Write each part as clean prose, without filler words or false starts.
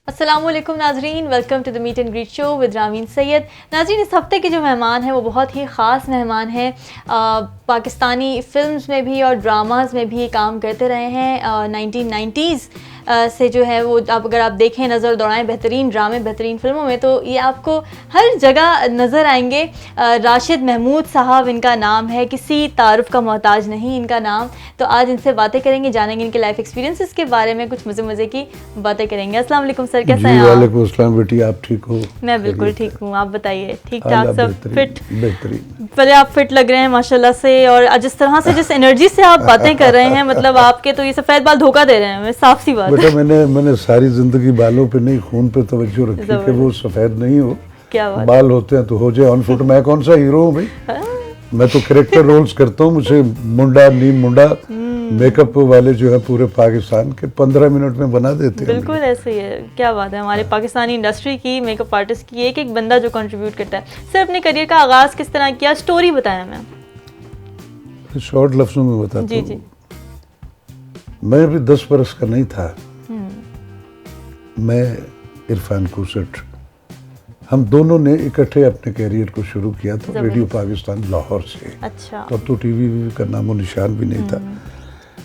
السلام علیکم ناظرین، welcome to the meet and greet show with Rameen Syed. ناظرین، اس ہفتے کے جو مہمان ہیں وہ بہت ہی خاص مہمان ہیں. پاکستانی فلمز میں بھی اور ڈراماز میں بھی کام کرتے رہے ہیں. 1990s سے جو ہے وہ اگر آپ دیکھیں، نظر دوڑائیں بہترین ڈرامے، بہترین فلموں میں، تو یہ آپ کو ہر جگہ نظر آئیں گے. راشد محمود صاحب ان کا نام ہے، کسی تعارف کا محتاج نہیں ان کا نام. تو آج ان سے باتیں کریں گے، جانیں گے ان کے لائف ایکسپیرینسز کے بارے میں، کچھ مزے کی باتیں کریں گے. السلام علیکم سر، کیسے ہیں آپ؟ وعلیکم السلام بیٹی، آپ ٹھیک ہو؟ میں بالکل ٹھیک ہوں، آپ بتائیے. ٹھیک ٹھاک سب؟ فٹ؟ بہترین. پہلے آپ فٹ لگ رہے ہیں ماشاءاللہ سے، اور جس طرح سے جس انرجی سے آپ باتیں کر رہے ہیں، مطلب آپ کے تو یہ سفید بال دھوکہ دے رہے ہیں، صاف سی بات ہے. بیٹا میں نے ساری زندگی بالوں پہ نہیں، خون پہ توجہ رکھی کہ وہ سفید نہیں ہو. کیا بات، بال ہوتے ہیں تو ہو جائے آن فٹ. میں کون سا ہیرو ہوں بھائی؟ میں تو کریکٹر رولز کرتا ہوں. مجھے منڈا نیم منڈا میک اپ والے جو ہے پورے پاکستان کے 15 منٹ میں بنا دیتے ہیں. بالکل ایسے ہی ہے. کیا بات ہے، ہمارے پاکستانی انڈسٹری کی میک اپ آرٹسٹ کی ایک بندہ جو کنٹریبیوٹ کرتا ہے. سر، اپنے کریئر کا آغاز کس طرح کیا، سٹوری بتائیں ہمیں. شارٹ لفظوں میں بتاتا ہوں. جی. میں ابھی 10 برس کا نہیں تھا. میں عرفان کوسٹ، ہم دونوں نے اکٹھے اپنے کیریئر کو شروع کیا تھا ریڈیو پاکستان لاہور سے. اچھا. تب تو ٹی وی کا نام و نشان بھی نہیں تھا.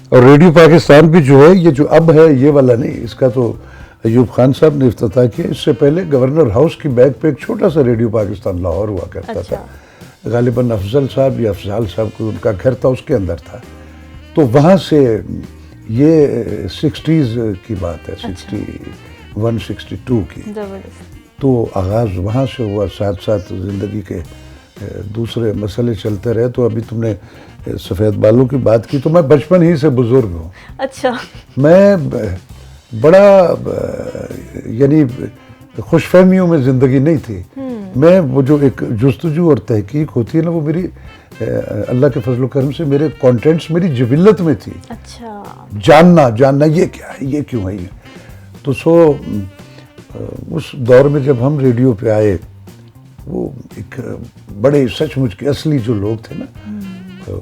اور ریڈیو پاکستان بھی جو ہے، یہ جو اب ہے یہ والا نہیں، اس کا تو ایوب خان صاحب نے افتتاح کیا. اس سے پہلے گورنر ہاؤس کی بیک پہ ایک چھوٹا سا ریڈیو پاکستان لاہور ہوا کرتا تھا. غالباً افضل صاحب یا افضال صاحب کو ان کا گھر تھا، اس کے اندر تھا. تو وہاں سے یہ 60s کی بات ہے، 61 62 کی. تو آغاز وہاں سے ہوا. ساتھ ساتھ زندگی کے دوسرے مسئلے چلتے رہے. تو ابھی تم نے سفید بالوں کی بات کی، تو میں بچپن ہی سے بزرگ ہوں. اچھا. میں بڑا یعنی خوش فہمیوں میں زندگی نہیں تھی. میں وہ جو ایک جستجو اور تحقیق ہوتی ہے نا، وہ میری اللہ کے فضل و کرم سے میرے کانٹینٹس میری جبلت میں تھی. اچھا. جاننا یہ کیا ہے، یہ کیوں ہے. تو اس دور میں جب ہم ریڈیو پہ آئے، وہ ایک بڑے سچ مچ کے اصلی جو لوگ تھے نا،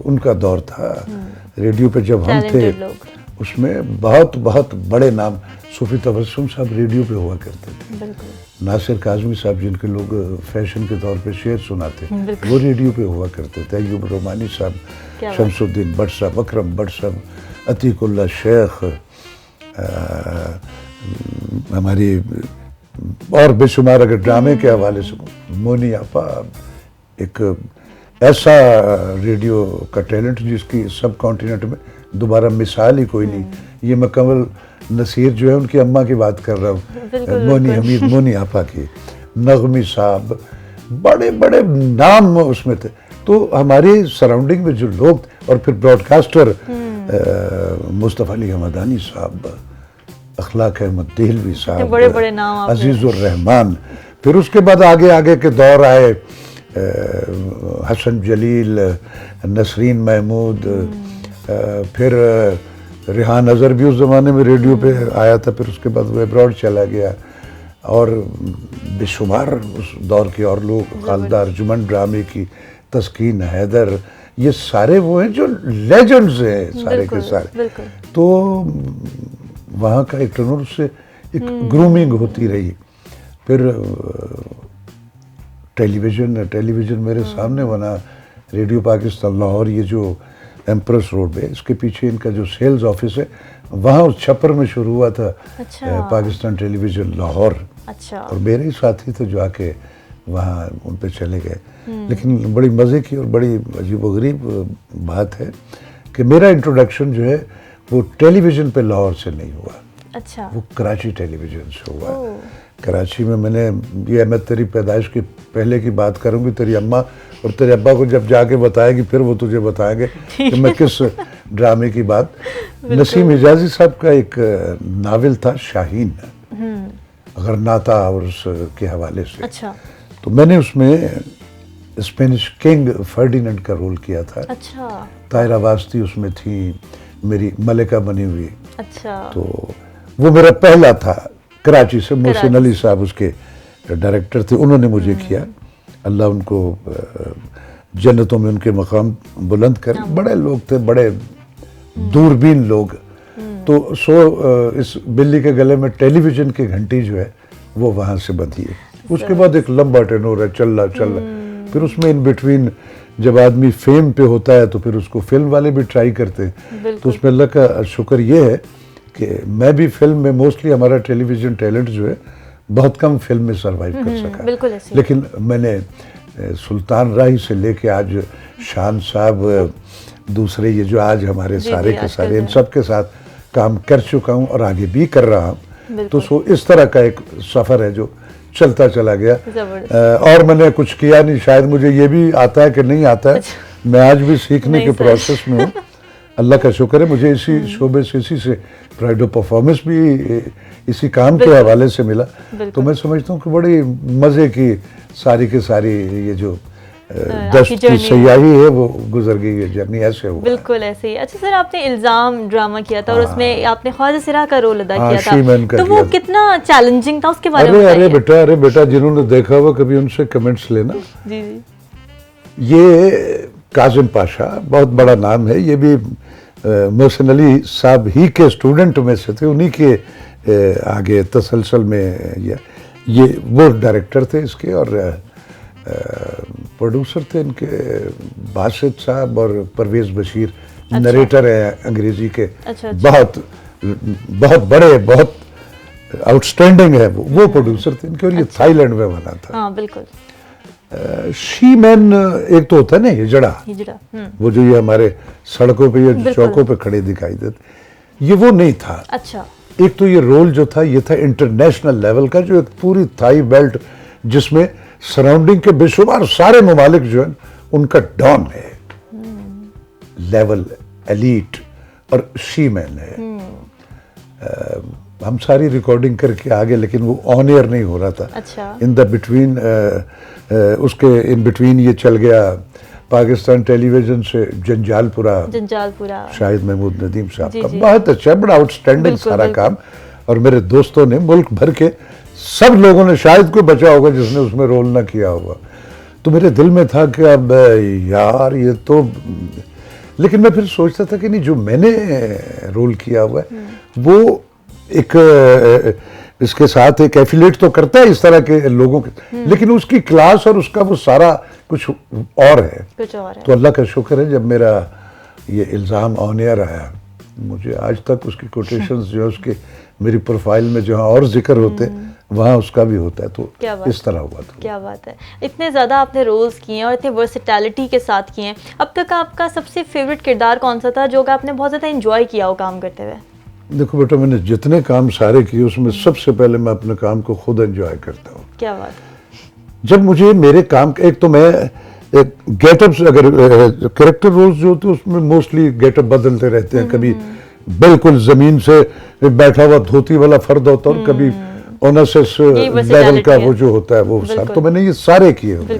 ان کا دور تھا. ریڈیو پہ جب ہم تھے، اس میں بہت بڑے نام، صوفی تبسم صاحب ریڈیو پہ ہوا کرتے تھے. ناصر کاظمی صاحب، جن کے لوگ فیشن کے طور پہ شعر سناتے ہیں، وہ ریڈیو پہ ہوا کرتے تھے. ایوب رومانی صاحب، شمس الدین بٹ صاحب، اکرم بٹ صاحب، عتیق اللہ شیخ، ہماری اور بے شمار اگر ڈرامے کے حوالے سے، مونی آپا ایک ایسا ریڈیو کا ٹیلنٹ جس کی سب کانٹیننٹ میں دوبارہ مثال ہی کوئی نہیں. یہ میں کمل نصیر جو ہے ان کی اماں کی بات کر رہا ہوں، مونی حمید، مونی آپا کی، نغمی صاحب، بڑے بڑے نام اس میں تھے. تو ہماری سراؤنڈنگ میں جو لوگ تھے، اور پھر براڈ کاسٹر مصطفیٰ علی حمدانی صاحب، اخلاق احمد دہلوی صاحب، بڑے بڑے نام، عزیز الرحمان. پھر اس کے بعد آگے کے دور آئے، حسن جلیل، نسرین محمود، پھر ریحان اظہر بھی اس زمانے میں ریڈیو پہ آیا تھا. پھر اس کے بعد وہ ابراڈ چلا گیا. اور بے شمار اس دور کے اور لوگ، خالدہ ارجمن ڈرامے کی، تسکین حیدر، یہ سارے وہ ہیں جو لیجنڈز ہیں سارے کے سارے. تو وہاں کا ایک ٹرنر سے ایک گرومنگ ہوتی رہی. پھر ٹیلی ویژن میرے سامنے بنا. ریڈیو پاکستان لاہور، یہ جو ایمپریس روڈ پہ، اس کے پیچھے ان کا جو سیلز آفس ہے، وہاں اس چھپر میں شروع ہوا تھا پاکستان ٹیلی ویژن لاہور. اور میرے ہی ساتھی تھے جو آ کے وہاں ان پہ چلے گئے. لیکن بڑی مزے کی اور بڑی عجیب و غریب بات ہے کہ میرا انٹروڈکشن جو ہے وہ ٹیلی ویژن پہ لاہور سے نہیں ہوا، وہ کراچی ٹیلی ویژن سے ہوا. کراچی میں نے یہ، میں تیری پیدائش کی پہلے کی بات کروں گی، تیری اماں اور تیرے ابا کو جب جا کے بتائے گی، پھر وہ تجھے بتائیں گے کہ میں کس ڈرامے کی بات. نسیم حجازی صاحب کا ایک ناول تھا شاہین، غرناطہ، اور اس کے حوالے سے. تو میں نے اس میں اسپینش کنگ فرڈیننڈ کا رول کیا تھا. طاہرہ واسطی اس میں تھی، میری ملکہ بنی ہوئی. تو وہ میرا پہلا تھا کراچی سے. محسن علی صاحب اس کے ڈائریکٹر تھے، انہوں نے مجھے کیا. اللہ ان کو جنتوں میں ان کے مقام بلند کرے. بڑے لوگ تھے، بڑے دوربین لوگ. تو اس بلی کے گلے میں ٹیلی ویژن کی گھنٹی جو ہے وہ وہاں سے بندھی ہے. اس کے بعد ایک لمبا ٹینور ہے, چل رہا. پھر اس میں ان بٹوین جب آدمی فیم پہ ہوتا ہے تو پھر اس کو فلم والے بھی ٹرائی کرتے ہیں. تو اس میں اللہ کا شکر یہ ہے کہ میں بھی فلم میں موسٹلی ہمارا ٹیلی ویژن ٹیلنٹ جو ہے بہت کم فلم میں سروائیو کر سکا. لیکن میں نے سلطان راہی سے لے کے آج شان صاحب, دوسرے یہ جو آج ہمارے سارے کے سارے, ان سب کے ساتھ کام کر چکا ہوں اور آگے بھی کر رہا ہوں. تو اس طرح کا ایک سفر ہے جو چلتا چلا گیا. اور میں نے کچھ کیا نہیں, شاید مجھے یہ بھی آتا ہے کہ نہیں آتا ہے, میں آج بھی سیکھنے کے پروسیس میں ہوں. اللہ کا شکر ہے مجھے اسی شعبے سے, اسی سے پرائڈ آف پرفارمنس بھی اسی کام کے حوالے سے ملا. تو میں سمجھتا ہوں کہ بڑی مزے کی ساری کے ساری یہ جو دشت کی سیاحی ہے وہ گزر گئی ہے, جرنی ایسے ہوا. بالکل ایسے ہی. اچھا سر, آپ نے الزام ڈرامہ کیا تھا اور اس میں آپ نے خواجہ سراہ کا رول ادا کیا تھا, تو وہ کتنا چیلنجنگ تھا, اس کے بارے میں بتائیے. ارے بیٹا جنہوں نے دیکھا ہوا کبھی ان سے کمنٹس لینا. جی. یہ کاظم پاشا بہت بڑا نام ہے, یہ بھی محسن علی صاحب ہی کے اسٹوڈنٹ میں سے تھے, انہی کے آگے تسلسل میں یہ وہ ڈائریکٹر تھے اس کے, اور پروڈیوسر تھے ان کے باسط صاحب اور پرویز بشیر, نریٹر ہیں انگریزی کے, بہت بہت بڑے, بہت آؤٹ اسٹینڈنگ ہے وہ پروڈیوسر تھے ان کے, اور یہ تھائی لینڈ میں بنا تھا. ہاں بالکل. شی مین ایک تو ہوتا ہے نا ہجڑا, وہ جو یہ ہمارے سڑکوں پہ یا چوکوں پہ کھڑے دکھائی دیتے, یہ وہ نہیں تھا. اچھا. ایک تو یہ رول جو تھا یہ تھا انٹرنیشنل لیول کا, جو ایک پوری تھائی بیلٹ جس میں سراؤنڈنگ کے بے شمار سارے ممالک جو ہیں ان کا ڈان ہے, لیول ایلیٹ, اور شی مین ہے. ہم ساری ریکارڈنگ کر کے آگے, لیکن وہ آن ایئر نہیں ہو رہا تھا. ان دا بٹوین اس کے ان بٹوین یہ چل گیا پاکستان ٹیلی ویژن سے جنجال پورا شاہد محمود ندیم صاحب کا, بہت اچھا, بڑا آؤٹ اسٹینڈنگ سارا کام. اور میرے دوستوں نے ملک بھر کے سب لوگوں نے, شاید کوئی بچا ہوگا جس نے اس میں رول نہ کیا ہوگا. تو میرے دل میں تھا کہ اب یار یہ تو, لیکن میں پھر سوچتا تھا کہ نہیں, جو میں نے رول کیا ہوا ہے وہ ایک اس کے ساتھ ایک ایفیلیٹ تو کرتا ہے اس طرح کے لوگوں کے, لیکن اس کی کلاس اور اس کا وہ سارا کچھ اور ہے. تو اللہ کا شکر ہے جب میرا یہ الزام آن ایئر آیا, مجھے آج تک اس کی کوٹیشنز جو ہے اس کے میری پروفائل میں جہاں اور ذکر ہوتے وہاں اس کا بھی ہوتا ہے. تو اس طرح ہوا تھا. کیا بات ہے, اتنے زیادہ آپ نے رولز کیے ہیں اور اتنے ورسٹیلٹی کے ساتھ کیے ہیں. اب تک آپ کا سب سے فیوریٹ کردار کون سا تھا جو کہ آپ نے بہت زیادہ انجوائے کیا ہو کام کرتے ہوئے؟ دیکھو بیٹا, میں نے جتنے کام سارے کیے اس میں سب سے پہلے میں اپنے کام کو خود انجوائے کرتا ہوں. کیا بات ہے. جب مجھے میرے کام, ایک تو میں گیٹ اپ, اگر کریکٹر رولز جو ہوتے ہیں اس میں موسٹلی گیٹ اپ بدلتے رہتے ہیں. کبھی بالکل زمین سے بیٹھا ہوا دھوتی والا فرد ہوتا ہے, اور کبھی اونسس لیول کا وہ جو ہوتا ہے وہ سب. تو میں نے یہ سارے کیے ہوئے.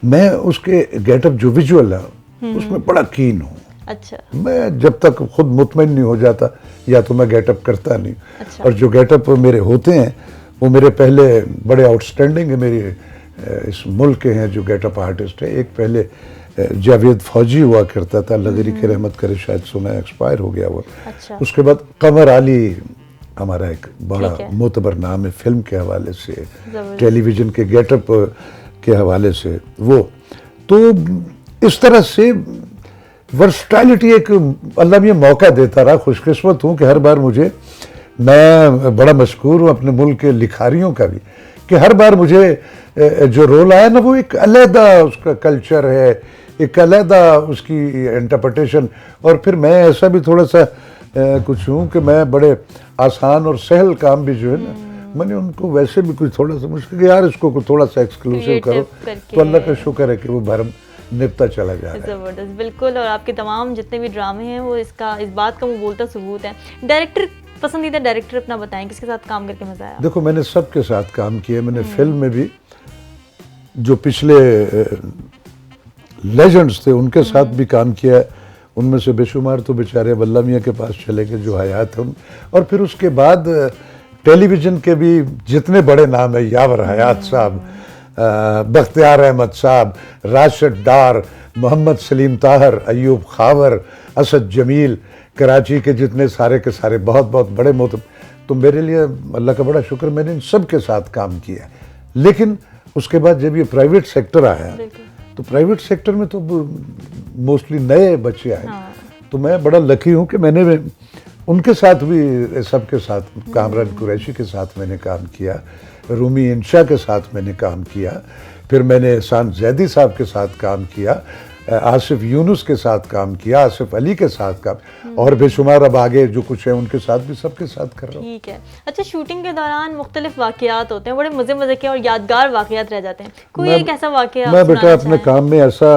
میں اس کے گیٹ اپ جو ویژول ہے اس میں بڑا کین ہوں. اچھا. میں جب تک خود مطمئن نہیں ہو جاتا یا تو میں گیٹ اپ کرتا نہیں. اور جو گیٹ اپ میرے ہوتے ہیں وہ میرے پہلے بڑے آؤٹ اسٹینڈنگ ہے, میرے اس ملک کے ہیں جو گیٹ اپ آرٹسٹ ہے. ایک پہلے جاوید فوجی ہوا کرتا تھا, لغری کی رحمت کرے, شاید سنا ہے ایکسپائر ہو گیا وہ. اس کے بعد قمر علی ہمارا ایک بڑا معتبر نام ہے فلم کے حوالے سے, ٹیلی ویژن کے گیٹ اپ کے حوالے سے وہ. تو اس طرح سے ورسٹائلٹی ایک اللہ بھی موقع دیتا رہا. خوش قسمت ہوں کہ ہر بار مجھے, میں بڑا مشکور ہوں اپنے ملک کے لکھاریوں کا بھی, کہ ہر بار مجھے جو رول آیا نا وہ ایک علیحدہ اس کا کلچر ہے, ایک علیحدہ اس کی انٹرپریٹیشن. اور پھر میں ایسا بھی تھوڑا سا کچھ ہوں کہ میں بڑے آسان اور سہل کام بھی جو ہے نا, میں نے ان کو ویسے بھی کچھ تھوڑا سا مشکل کہ یار اس کو تھوڑا سا ایکسکلوسیو کرو. تو اللہ کا شکر ہے کہ وہ بھرم نپتا چلا جا رہا ہے. زبردست. بالکل. اور آپ کے تمام جتنے بھی ڈرامے ہیں وہ اس بات کا وہ بولتا ثبوت ہے. ڈائریکٹر, پسندیدہ ڈائریکٹر اپنا بتائیں, کس کے ساتھ کام کر کے مزہ آیا؟ دیکھو میں نے سب کے ساتھ کام کیا. میں نے فلم میں بھی جو پچھلے لیجنڈز تھے ان کے ساتھ بھی کام کیا ہے. ان میں سے بے شمار تو بیچارے واللہ میاں کے پاس چلے گئے جو حیات ہیں. اور پھر اس کے بعد ٹیلی ویژن کے بھی جتنے بڑے نام ہیں, یاور حیات صاحب, بختیار احمد صاحب, راشد ڈار, محمد سلیم طاہر, ایوب خاور, اسد جمیل, کراچی کے جتنے سارے کے سارے بہت بہت بڑے تو میرے لیے اللہ کا بڑا شکر, میں نے ان سب کے ساتھ کام کیا. لیکن اس کے بعد جب یہ پرائیویٹ سیکٹر آیا تو پرائیویٹ سیکٹر میں تو موسٹلی نئے بچے آئے, تو میں بڑا لکی ہوں کہ میں نے ان کے ساتھ بھی سب کے ساتھ, کامران قریشی کے ساتھ میں نے کام کیا, رومی انشا کے ساتھ میں نے کام کیا, پھر میں نے احسان زیدی صاحب کے ساتھ کام کیا, آصف یونس کے ساتھ کام کیا, آصف علی کے ساتھ کام, اور بے شمار اب آگے جو کچھ ہے ان کے ساتھ بھی سب کے ساتھ کر رہا ہوں. ٹھیک ہے. اچھا, شوٹنگ کے دوران مختلف واقعات ہوتے ہیں, بڑے مزے کے اور یادگار واقعات رہ جاتے ہیں, کوئی ایک ایسا واقعہ میں بیٹا اپنے کام میں ایسا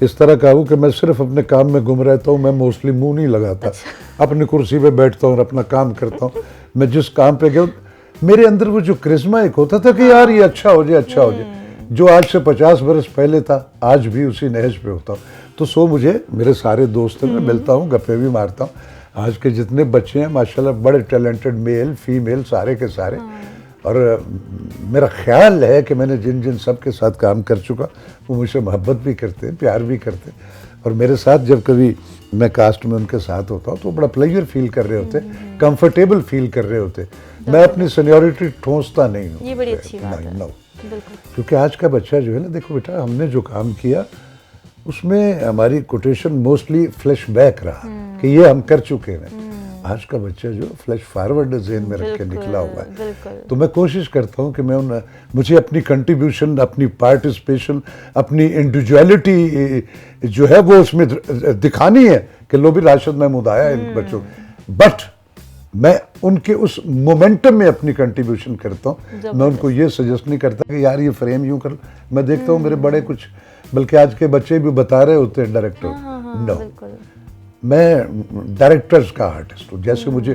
اس طرح کا ہوں کہ میں صرف اپنے کام میں گم رہتا ہوں, میں موسٹلی منہ نہیں لگاتا, اپنی کرسی پہ بیٹھتا ہوں اور اپنا کام کرتا ہوں. میں جس کام پہ گیا میرے اندر وہ جو کرزما ایک ہوتا تھا کہ یار یہ اچھا ہو جائے, جو آج سے 50 برس پہلے تھا آج بھی اسی نہج پہ ہوتا ہوں. تو مجھے میرے سارے دوست میں ملتا ہوں, گپے بھی مارتا ہوں. آج کے جتنے بچے ہیں ماشاءاللہ بڑے ٹیلنٹڈ, میل فیمیل سارے کے سارے, اور میرا خیال ہے کہ میں نے جن سب کے ساتھ کام کر چکا وہ مجھ سے محبت بھی کرتے ہیں, پیار بھی کرتے ہیں, اور میرے ساتھ جب کبھی میں کاسٹ میں ان کے ساتھ ہوتا ہوں تو بڑا پلیجر فیل کر رہے ہوتے, کمفرٹیبل فیل کر رہے ہوتے. میں اپنی سینیورٹی ٹھونستا نہیں ہوں. یہ بڑی اچھی بات ہے. کیونکہ آج کا بچہ جو ہے نا, دیکھو بیٹا ہم نے جو کام کیا اس میں ہماری کوٹیشن موسٹلی فلیش بیک رہا کہ یہ ہم کر چکے ہیں. آج کا بچہ جو فلیش فارورڈ ذہن میں رکھ کے نکلا ہوا ہے. تو میں کوشش کرتا ہوں کہ مجھے اپنی کنٹریبیوشن, اپنی پارٹیسپیشن, اپنی انڈیویجویلٹی جو ہے وہ اس میں دکھانی ہے کہ لو بھی راشد محمود آیا ان بچوں, بٹ میں ان کے اس مومنٹم میں اپنی کنٹریبیوشن کرتا ہوں. میں ان کو یہ سجیسٹ نہیں کرتا کہ یار یہ فریم یوں کر. میں دیکھتا ہوں میرے بڑے کچھ, بلکہ آج کے بچے بھی بتا رہے ہوتے ہیں ڈائریکٹر, نو میں ڈائریکٹرز کا آرٹسٹ ہوں. جیسے مجھے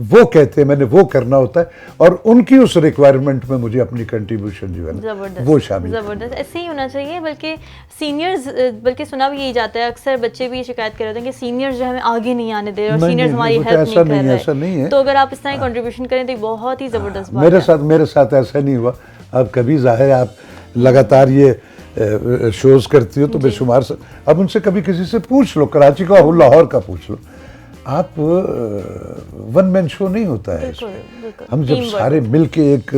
وہ کہتے ہیں میں نے وہ کرنا ہوتا ہے, اور ان کی اس ریکوائرمنٹ میں مجھے اپنی کنٹریبیوشن جو ہے نا وہ شامل. زبردست, ایسے ہی ہونا چاہیے. بلکہ سینئرز, بلکہ سنا بھی یہی جاتا ہے, اکثر بچے بھی یہ شکایت کر رہے ہیں کہ سینئرز جو ہمیں آگے نہیں آنے دے رہے اور سینئرز ہماری ہیلپ نہیں کر رہے. ایسا نہیں ہے. تو اگر آپ اس طرح کنٹریبیوشن کریں تو یہ بہت ہی زبردست بات ہے. میرے ساتھ ایسا نہیں ہوا. اب کبھی ظاہر ہے آپ لگاتار یہ شوز کرتی ہو تو بے شمار سے, اب ان سے کبھی کسی سے پوچھ لو, کراچی کا ہو لاہور کا پوچھ لو, آپ ون مین شو نہیں ہوتا ہے. ہم جب سارے مل کے ایک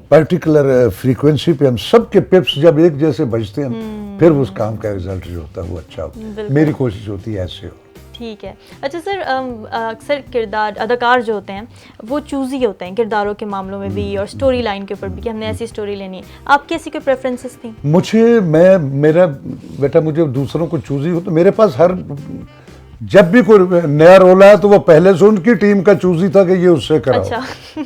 پرٹیکولر فریکوینسی پہ ہم سب کے پپس جب ایک جیسے بجتے ہیں پھر اس کام کا رزلٹ جو ہوتا ہے وہ اچھا ہوتا ہے. میری کوشش ہوتی ہے ایسے ہو. ٹھیک ہے. اچھا سر, اکثر کردار اداکار جو ہوتے ہیں وہ چوزی ہوتے ہیں کرداروں کے معاملوں میں بھی اور سٹوری لائن کے اوپر بھی کہ ہم نے ایسی سٹوری لینی ہے. آپ کی ایسی کوئی پریفرنسز تھیں؟ میرا بیٹا مجھے دوسروں کو چوزی ہو تو میرے پاس جب بھی کوئی نیا رول آیا تو وہ پہلے سے ان کی ٹیم کا چوزی تھا کہ یہ اس سے کرا.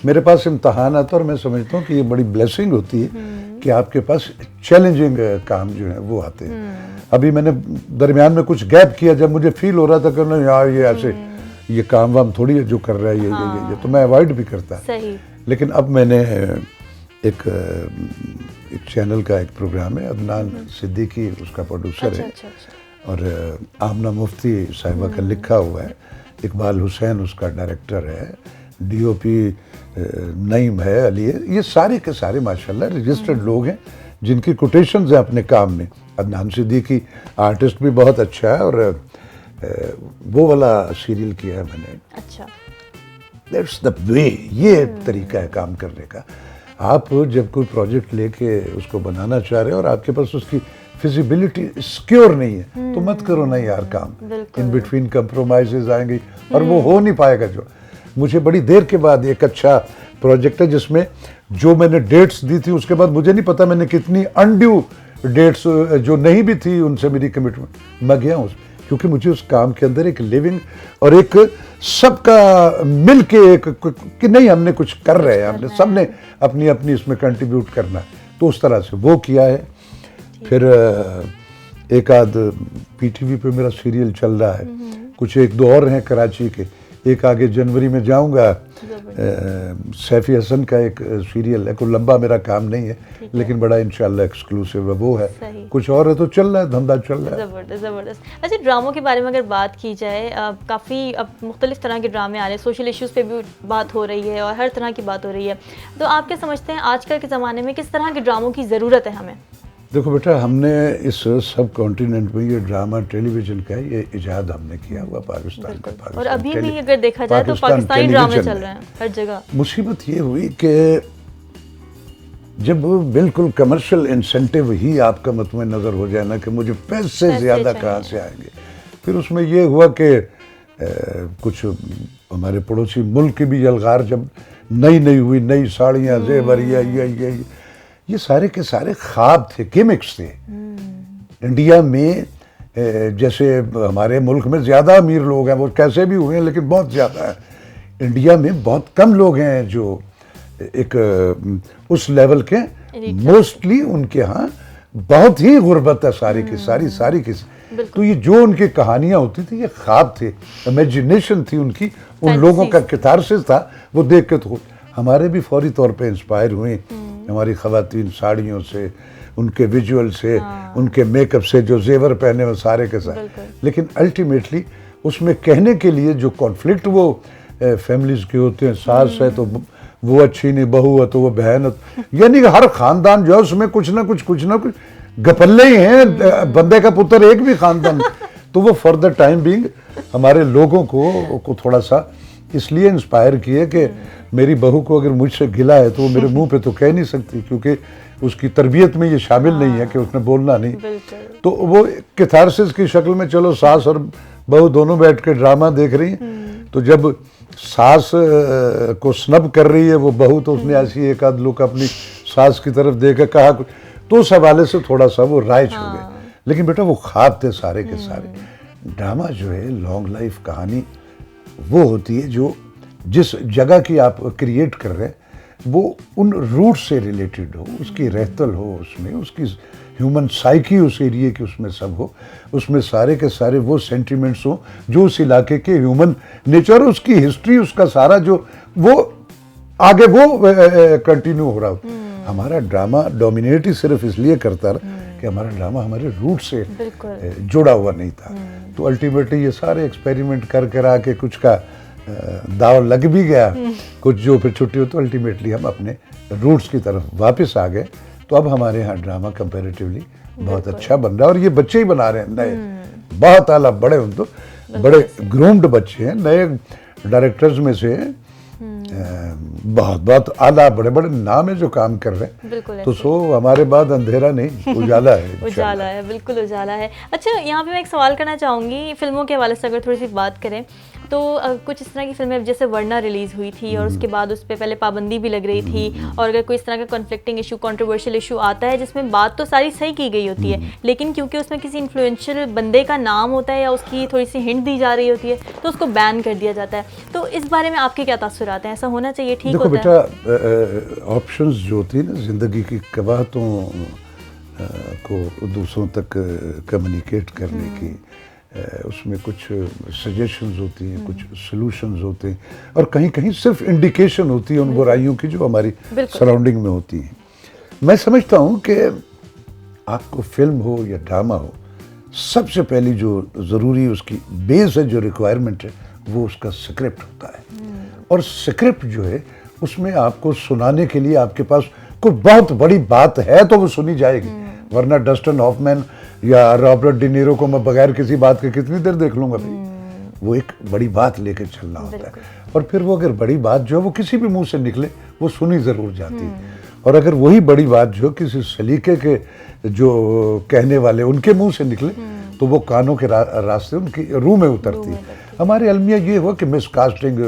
میرے پاس امتحان آتا اور میں سمجھتا ہوں کہ یہ بڑی بلیسنگ ہوتی ہے کہ آپ کے پاس چیلنجنگ کام جو ہیں وہ آتے ہیں. ابھی میں نے درمیان میں کچھ گیپ کیا جب مجھے فیل ہو رہا تھا کہ نہیں یار یہ ایسے یہ کام وام تھوڑی ہے جو کر رہا ہے یہ تو میں اوائڈ بھی کرتا. لیکن اب میں نے ایک چینل کا ایک پروگرام ہے, عدنان صدیقی اس کا پروڈیوسر ہے اور آمنہ مفتی صاحبہ کا لکھا ہوا ہے, اقبال حسین اس کا ڈائریکٹر ہے, ڈی او پی نعیم ہے, علی ہے. یہ سارے کے سارے ماشاءاللہ رجسٹرڈ لوگ ہیں جن کی کوٹیشنز ہیں اپنے کام میں. عدنان صدیقی آرٹسٹ بھی بہت اچھا ہے اور وہ والا سیریل کیا ہے میں نے. اچھا, دیٹس دا وے, یہ طریقہ ہے کام کرنے کا. آپ جب کوئی پروجیکٹ لے کے اس کو بنانا چاہ رہے ہیں اور آپ کے پاس اس کی فیزیبلٹی سیکیور نہیں ہے تو مت کرو نا یار کام. ان بٹوین کمپرومائزز آئیں گی اور وہ ہو نہیں پائے گا. جو مجھے بڑی دیر کے بعد ایک اچھا پروجیکٹ ہے جس میں جو میں نے ڈیٹس دی تھی اس کے بعد مجھے نہیں پتا میں نے کتنی انڈیو ڈیٹس جو نہیں بھی تھی ان سے میری کمٹمنٹ میں گیا ہوں, کیونکہ مجھے اس کام کے اندر ایک لیونگ اور ایک سب کا مل کے ایک کہ نہیں ہم نے کچھ کر رہے ہیں, ہم نے سب نے اپنی اپنی اس میں کنٹریبیوٹ کرنا ہے. تو اس طرح سے وہ کیا ہے. پھر ایک آدھ پی ٹی وی پہ میرا سیریل چل رہا ہے, کچھ ایک دو اور ہیں کراچی کے, ایک آگے جنوری میں جاؤں گا سیفی حسن کا ایک سیریل ہے, کوئی لمبا میرا کام نہیں ہے لیکن بڑا انشاءاللہ ایکسکلوسیو ہے, وہ ہے. کچھ اور ہے تو چل رہا ہے, دھندا چل رہا ہے. زبردست زبردست. اچھا ڈراموں کے بارے میں اگر بات کی جائے, کافی اب مختلف طرح کے ڈرامے آ رہے ہیں, سوشل ایشوز پہ بھی بات ہو رہی ہے اور ہر طرح کی بات ہو رہی ہے, تو آپ کیا سمجھتے ہیں آج کل کے زمانے میں کس طرح کے ڈراموں کی ضرورت ہے ہمیں؟ دیکھو بیٹا, ہم نے اس سب کانٹیننٹ میں یہ ڈرامہ ٹیلی ویژن کا یہ ایجاد ہم نے کیا ہوا پاکستان کا. اور ابھی بھی اگر دیکھا جائے تو پاکستانی ڈرامے چل رہے ہیں ہر جگہ. مصیبت یہ ہوئی کہ جب بالکل کمرشل انسینٹیو ہی آپ کا مطمع نظر ہو جائے نا کہ مجھے پیسے زیادہ کہاں سے آئیں گے, پھر اس میں یہ ہوا کہ کچھ ہمارے پڑوسی ملک کی بھی یلغار جب نئی ہوئی, نئی ساڑیاں, زیور, یہ سارے کے سارے خواب تھے, گیمکس تھے. انڈیا میں جیسے ہمارے ملک میں زیادہ امیر لوگ ہیں, وہ کیسے بھی ہوئے ہیں لیکن بہت زیادہ ہیں. انڈیا میں بہت کم لوگ ہیں جو ایک اس لیول کے, موسٹلی ان کے ہاں بہت ہی غربت ہے ساری کی. تو یہ جو ان کی کہانیاں ہوتی تھی یہ خواب تھے, امیجنیشن تھی ان کی, ان لوگوں کا کتارسس تھا. وہ دیکھ کے تو ہمارے بھی فوری طور پہ انسپائر ہوئے, ہماری خواتین ساڑیوں سے, ان کے ویژول سے, ان کے میک اپ سے, جو زیور پہنے ہوئے سارے کے ساتھ. لیکن الٹیمیٹلی اس میں کہنے کے لیے جو کانفلکٹ وہ فیملیز کے ہوتے ہیں, ساس ہے تو وہ اچھی نہیں, بہو ہے تو وہ بہن ہے, یعنی ہر خاندان جو ہے اس میں کچھ نہ کچھ گپلے ہی ہیں, بندے کا پتر ایک بھی خاندان. تو وہ فار دا ٹائم بینگ ہمارے لوگوں کو تھوڑا سا اس لیے انسپائر کیے کہ میری بہو کو اگر مجھ سے گلا ہے تو وہ میرے منہ پہ تو کہہ نہیں سکتی, کیونکہ اس کی تربیت میں یہ شامل نہیں ہے کہ اس نے بولنا نہیں. تو وہ کیتھارسس کی شکل میں چلو ساس اور بہو دونوں بیٹھ کے ڈرامہ دیکھ رہی ہیں, تو جب ساس کو سنب کر رہی ہے وہ بہو, تو اس نے ایسی ایک آدھ لوگ اپنی ساس کی طرف دے کے کہا, تو اس حوالے سے تھوڑا سا وہ رائج ہو گئے. لیکن بیٹا وہ خواب تھے سارے کے سارے. ڈرامہ جو ہے لانگ لائف کہانی وہ ہوتی ہے جو جس جگہ کی آپ کریٹ کر رہے ہیں وہ ان روٹ سے ریلیٹڈ ہو, اس کی رہتل ہو, اس میں اس کی ہیومن سائیکی اس ایریے کی اس میں سب ہو, اس میں سارے کے سارے وہ سینٹیمنٹس ہوں جو اس علاقے کے ہیومن نیچر, اس کی ہسٹری, اس کا سارا جو وہ آگے وہ کنٹینیو ہو رہا ہو. ہمارا ڈرامہ ڈومینیٹ ہی صرف اس لیے کرتا رہا کہ ہمارا ڈرامہ ہمارے روٹ سے جڑا ہوا نہیں تھا. تو الٹیمیٹلی یہ سارے ایکسپیریمنٹ کر آ کے کچھ کا داؤ لگ بھی گیا, کچھ جو پھر چھٹی ہو, تو الٹیمیٹلی ہم اپنے روٹس کی طرف واپس آ گئے. تو اب ہمارے ہاں ڈرامہ کمپیریٹیولی بہت اچھا بن رہا ہے, اور یہ بچے ہی بنا رہے ہیں نئے, بہت اعلیٰ, بڑے ان تو بڑے گرومڈ بچے ہیں, نئے ڈائریکٹرز میں سے بہت اعلیٰ بڑے نام ہے جو کام کر رہے ہیں. تو سو ہمارے بعد اندھیرا نہیں, اجالا ہے. اجالا ہے, بالکل اجالا ہے. اچھا یہاں پہ میں ایک سوال کرنا چاہوں گی, فلموں کے حوالے سے اگر تھوڑی سی بات کریں تو کچھ اس طرح کی فلمیں جیسے ورنہ ریلیز ہوئی تھی اور اس کے بعد اس پہ پہلے پابندی بھی لگ رہی تھی, اور اگر کوئی اس طرح کا کنفلکٹنگ ایشو, کنٹروورشل ایشو آتا ہے جس میں بات تو ساری صحیح کی گئی ہوتی ہے, لیکن کیونکہ اس میں کسی انفلوئنشل بندے کا نام ہوتا ہے یا اس کی تھوڑی سی ہنٹ دی جا رہی ہوتی ہے تو اس کو بین کر دیا جاتا ہے. تو اس بارے میں آپ کے کیا تاثرات ہیں؟ ایسا ہونا چاہیے, ٹھیک ہوتا ہے؟ دیکھو بیٹا, آپشنز جو ہوتی ہیں نا زندگی کی قواعدوں کو دوسروں تک کمیونیکیٹ کرنے کی, اس میں کچھ سجیشنز ہوتی ہیں, کچھ سلوشنز ہوتے ہیں, اور کہیں کہیں صرف انڈیکیشن ہوتی ہے ان برائیوں کی جو ہماری سراؤنڈنگ میں ہوتی ہیں. میں سمجھتا ہوں کہ آپ کو فلم ہو یا ڈرامہ ہو, سب سے پہلی جو ضروری اس کی بیس ہے, جو ریکوائرمنٹ ہے, وہ اس کا سکرپٹ ہوتا ہے. اور سکرپٹ جو ہے اس میں آپ کو سنانے کے لیے آپ کے پاس کوئی بہت بڑی بات ہے تو وہ سنی جائے گی, ورنہ ڈسٹن ہافمین یا رابرٹ ڈی نیرو کو میں بغیر کسی بات کے کتنی دیر دیکھ لوں گا بھائی. وہ ایک بڑی بات لے کے چلنا ہوتا ہے, اور پھر وہ اگر بڑی بات جو ہے وہ کسی بھی منہ سے نکلے وہ سنی ضرور جاتی ہے. اور اگر وہی بڑی بات جو کسی سلیقے کے جو کہنے والے ان کے منہ سے نکلے تو وہ کانوں کے راستے ان کی روح میں اترتی ہے. ہمارے المیہ یہ ہوا کہ مس کاسٹنگ,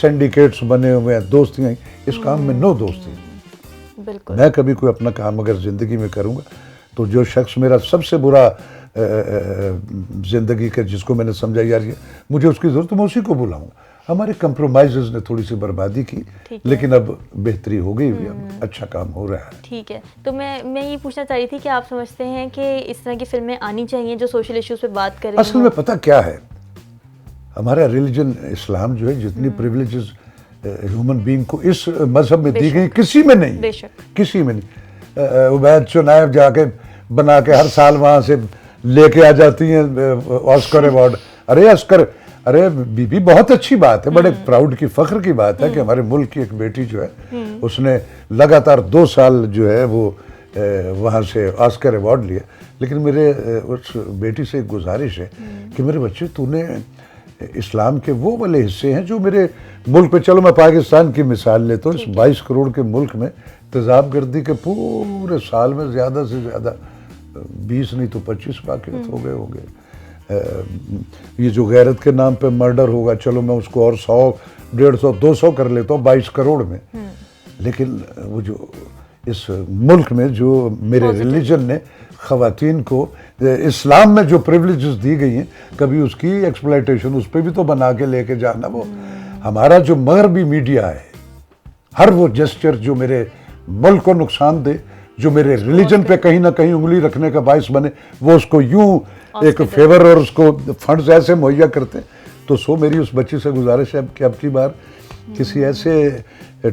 سینڈیکیٹس بنے ہوئے ہیں, دوستیاں, اس کام میں نو دوستی. میں کبھی کوئی اپنا کام اگر زندگی میں کروں گا تو جو شخص میرا سب سے برا زندگی کا, جس کو میں نے سمجھا یار یہ مجھے اس کی ضرورت, تو میں اسی کو بلاؤں گا. ہمارے کمپرومائزز نے تھوڑی سی بربادی کی, لیکن اب بہتری ہو گئی ہوئی, اب اچھا کام ہو رہا ہے. ٹھیک ہے, تو میں یہ پوچھنا چاہ رہی تھی کہ آپ سمجھتے ہیں کہ اس طرح کی فلمیں آنی چاہیے جو سوشل ایشوز پہ بات کریں؟ اصل میں پتہ کیا ہے, ہمارا ریلیجن اسلام جو ہے جتنی پریولیجز ہیومن بینگ کو اس مذہب میں دی گئی کسی میں نہیں، بے شک کسی میں نہیں. عبید چنائب جا کے بنا کے ہر سال وہاں سے لے کے آ جاتی ہیں آسکر ایوارڈ. ارے آسکر، ارے بی بہت اچھی بات ہے، بڑے پراؤڈ کی فخر کی بات ہے کہ ہمارے ملک کی ایک بیٹی جو ہے اس نے لگاتار 2 سال جو ہے وہ وہاں سے آسکر ایوارڈ لیا. لیکن میرے اس بیٹی سے ایک گزارش ہے کہ میرے بچے تو نے اسلام کے وہ والے حصے ہیں جو میرے ملک پہ، چلو میں پاکستان کی مثال لیتا ہوں، اس 22 کروڑ کے ملک میں تیزاب گردی کے پورے سال میں زیادہ سے زیادہ 20 نہیں تو 25 واقعات ہو گئے ہوں گے. یہ جو غیرت کے نام پہ مرڈر ہوگا، چلو میں اس کو اور 100 150 200 کر لیتا ہوں 22 کروڑ میں. لیکن وہ جو اس ملک میں جو میرے ریلیجن نے خواتین کو اسلام میں جو پریولیجز دی گئی ہیں، کبھی اس کی ایکسپلائٹیشن اس پہ بھی تو بنا کے لے کے جانا. وہ ہمارا جو مغربی میڈیا ہے، ہر وہ جسچر جو میرے ملک کو نقصان دے، جو میرے ریلیجن پہ کہیں نہ کہیں انگلی رکھنے کا باعث بنے، وہ اس کو یوں ایک فیور اور اس کو فنڈز ایسے مہیا کرتے. تو سو میری اس بچی سے گزارش ہے کہ اب کی بار کسی ایسے